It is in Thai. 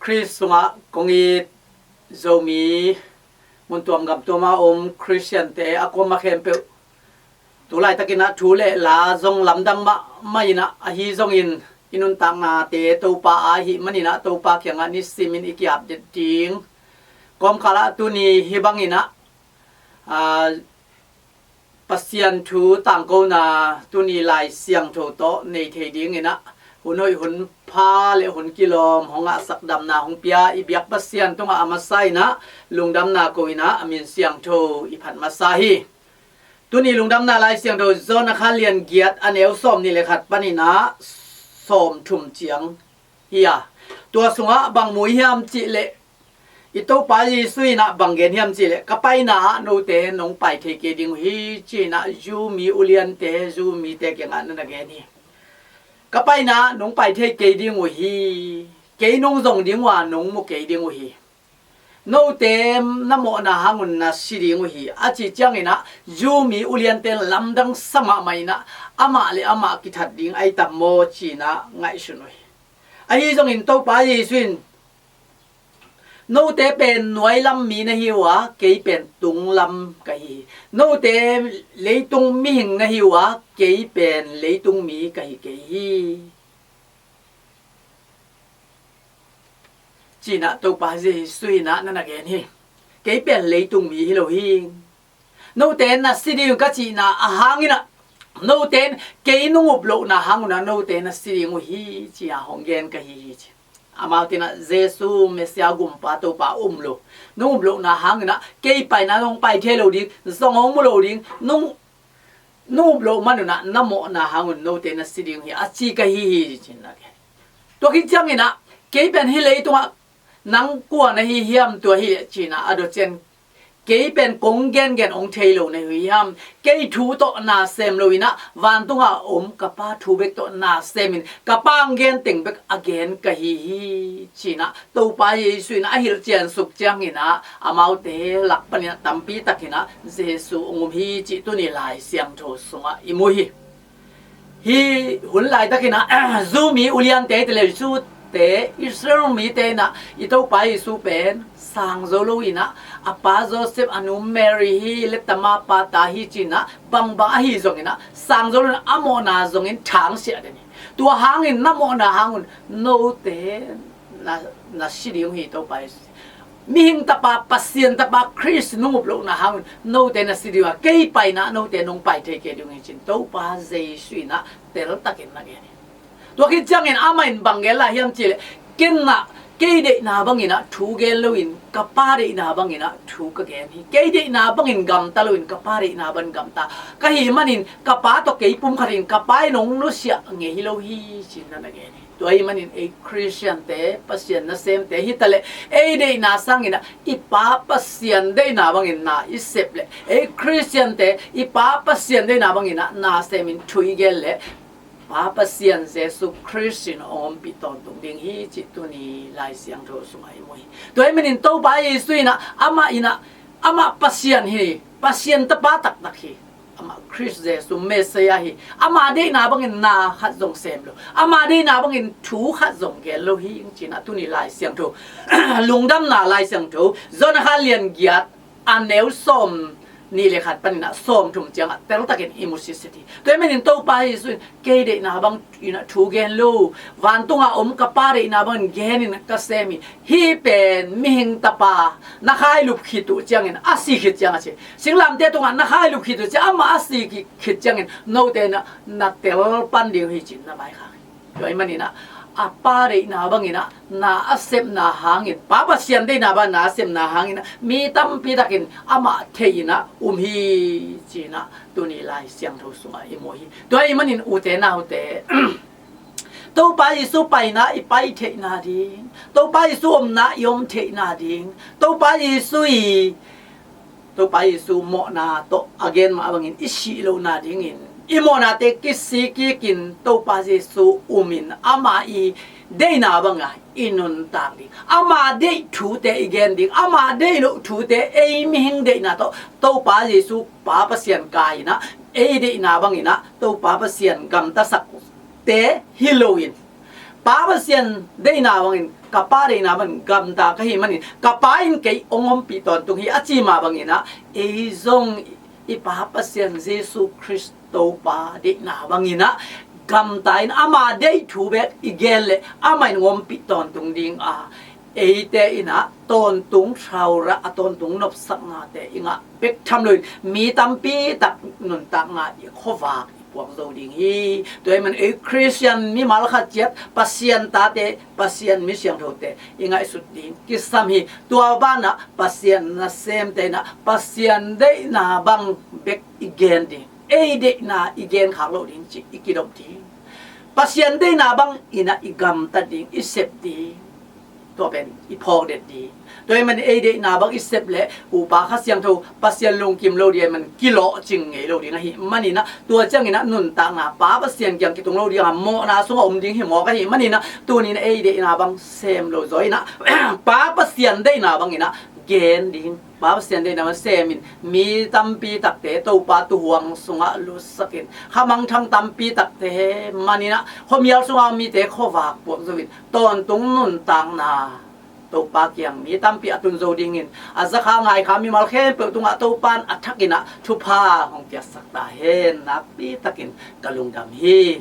คริสต์มากงอีโจมีมุนตัวกับตัวมาคริสเตียนเตอากมาเข้มเปตัวไล่ตะกินะทูเลลาจงลำดังมาไม่นะฮีจงอินุนตังนาเตตัวปาหิมันนะตัวปาเขียงอันนี้สิมินอีกยับเด็ดจริงกอมคาราตัวนี้ฮิบังอินะปัสยันทูต่างกูนาตัวนี้ลายเสียงโถโตในเทดิ้งอินะหุ่นหอยหุ่นพาเลหุ่นกิโลมหงอาสักดำนาหงเปียอีเบียกปัสยันต้องอามาไซนะลุงดำนาโกอินะอามินเสียงโถอีพันมาซาฮีตัวนี้ลุงดำนาลายเสียงโถโซนนะคะเลียนเกียรติอันเอวส้มนี่เลยขัดปนินะส้มทุ่มเจียงเฮียตัวสงะบางมวยเฮียมจิเลอีโตปาจีสุยนะบังเกนเฮียมจิเลกะไปนะโนเตนงไปเทเกดิงฮีจีนะยูมีอุเลียนเตยูมีเตเกงันนั่นแกนี่ก็ไปนะน้องไปเทเกดิ้งวฮีเกน้องส่งดิ้งว่าน้องมุกเกดิ้งวฮีโนเต็มน้ำโมนะหางุนนะสิดิ้งวฮีอาจิจังเองนะยูมีอุเลียนเตนลำดังสมาไม่นะอามาเลอามากิทัดดิ้งไอตัมโมจีนะไงสุนวยไอ้ส่งอินโตไปยิสุนโนเตเป็นหน่วยลำมีนะฮิวะเกเป็นตุงลำกะฮีโนเตเลยตุงมีหิงนะฮิวะเกเป็นเลยตุงมีกะฮีเกฮีจีน่ะตัวปาเจสุยนะนั่นน่ะแกนี่เกเป็นเลยตุงมีฮิโลฮิโนเตนะสิริวกะจีน่ะอาหางินะโนเตนเกนุงอุบโลนะหางนะโนเตนะสิริงฮีจีอาหงเกนกะฮีอามาตินะเยซูเมสยากุมปาโตปาโลนุ่มโลนะหางนะเกยไปนะลงไปเทโลดิสององโลดินุ่มโลมันนะน้ำโมนะหางโนเตนะสิดิงฮีอาชีกะฮีจินนะแกตัวคิดจังนะเกยเป็นฮิเลยตัวนังกัวนะฮีเฮียมตัวฮีจินะอดเจนเกยเป็นกงเกนองเทโลในฮิยามเกยทูโตนาเซมโลวินะวันตุงากะปาทูเบกโตนาเซมินกะปังเกนติงเบกอเกนกะฮีชีนะตูปาเยซูนะฮิลเจียนสุกจังหินะอามาวเตลักปะเนี่ยตัมปีตักหินะเยซูองค์ฮีจิตุนี่ลายเสียงโทสงะอิมุฮีหุ่นลายตักหินะซูมีอุเลียนเตเตเลซูเตอิสราเอลมีเตนะอิโตปาเยซูเป็นสังโซโลอินะอาปาโจเซฟอนุเมรีฮีเลตมาปาตาฮีจินะบังบาฮีจงอินะสังโซโลอโมนาจงอินทางเสียเดนี่ตัวหางอินน้ำโมนาหางุนโนเตนะสิริงฮีโตปามีหิงตาปาปัสเซียนตาปาคริสนุ่มบลูนะหางุนโนเตนะสิริวะเกยไปนะโนเตนงไปเทเกดิงอิจินโตปาเจสุนะเตลตักินนะเกนี่ตัวคิดจังอินอามาอินบังเกลาเฮียมจิเลกินนะเกยเดนาบังอินะทูเกลโลอินกับปาเดนาบังอินะทูกะเกนฮีเกยเดนาบังอินกัมตะโลอินกับปาเดนาบันกัมตากะฮีมันอินกับปาตอเกยปุ่มคารินกับปายนงนุเสียเงฮิโลฮีจินนะเกนตัวไอ้มันอินเอคริสเตียนเตปัสยันนะเซมเตฮิตะเลเอเดนาสังอินะอีปาปัสยันเดนาบังอินนาอิเซปเลเอคริสเตียนเตอีปาปัสยันเดนาบังอินะนาเซมินทุยเกลเลปาปัสยันเยซูคริสต์อมปิตอนตรงดิ่งฮีจิตตัวนี้ลายเสียงโทสมัยมวยตัวไอ้มันอินโตไปเยซูนะอามาอินะอามาปัสยันฮีปัสยันตะปาตักตักฮีอามาคริสต์เยซูเมสยาฮีอามาเดนาบังอินนาขัดจงเซมโลอามาเดนาบังอินทูขัดจงเกลโลฮีจินะตัวนี้ลายเสียงโทลุงดำนาลายเสียงโทจนฮาเลียนเกียรติอันเนลสมนี่เลยขัดปัญหาส้มทุ่มจังแต่เราตะเกินอิมูสิสิตี้ตัวไม่เห็นโตไปสุดเกยเดน่าบังอินะทูเกนโลวันตุงอมกับปาเรน่าบังเกนินกัสเซมิฮีเป็นมิหิงตาปานักให้ลูกขิดตุจังเงินอาศัยขิดจังอาศัยสิ่งลำเตตุงนักให้ลูกขิดตุจะอามาอาศัยขิดจังเงินโนเตนะนักเตลปันเดียวให้จินนะไม่ค่ะตัวมันนี่นะอาปาเรนาบังอินะนาอาเซมนาหางินป้าปัสยันได้นาบังนาเซมนาหางินะมีตั้มปีตะกินอามาเทียนะฮีจีนะตัวนี้ลายเสียงโทสมาอิโมฮีตัวไอ้มันอินอุเตนาอุเตตัวไปสู้ไปนะอีไปเทนาดิงตัวไปสู้อมนะยมเทนาดิงตัวไปสู้ตัวไปสู้โมนาตัวอเกนมาบังอินอิชิโลนาดิงอินอิโมนาเตกิสิกิกินตัวไปสู้อุมินอามาอีเดนาบังไงอินุนตากดิอามาเดทูเตอีเกนดิอามาเดโลทูเตเอมิหิงเดนาตัวปาเยซูปาปเสียนกายนะเอเดนาบังอินะตัวปาปเสียนกัมตะสักเตฮิโลอิน pa ba sian dei na bangin kapa dei na ban gam ta ka hi manin kapa in ke ongom pi ton tung hi achi ma bangina e zong i pa pa sian Jesu Christo pa de na bangina gam ta in ama dei thu bet igel le ama in ngom pi ton tung ding a e te ina ton tung thraura a ton tung nop sak nga te inga bek tham loi mi tampi tak nun tak nga i khowa buộc dầu đình hi tôi mình ấy Christian mi mal khát chết pasien ta te pasien mi siang thâu te ingai sut din kisam hi tua ban na pasien na sem te na pasien de na bang bek igen di ei de na igen khak lo din chi ikidop di pasien de na bang ina igam ta ding isep di to ben ipok det di tôi mình ấy đấy nào bằng xếp lệ u ba khát xiang thâu pasien lung kim lâu đi mình kilo chừng ngày lâu đi na hi mani na tua chăng na nun ta na ba pasien kiang kitung lâu đi à mo na sung om ding hi mo cái hi mani na tua ni na ấy đấy nào bằng xem lâu rồi na ba pasien đấy nào bằng ina gen ding ba pasien đấy nào xem min mi tampi tak te to pa tu huang sunga lu sakin hamang thang tampi tak te mani na homial sunga mi te khowak buộc rồi ton tung nun tang na to pa kyang mi tampi atun zo dingin azakha ngai khami mal khe pe tunga to pan athakina thupa hong kya sakta hen nak pi takin kalung dam hi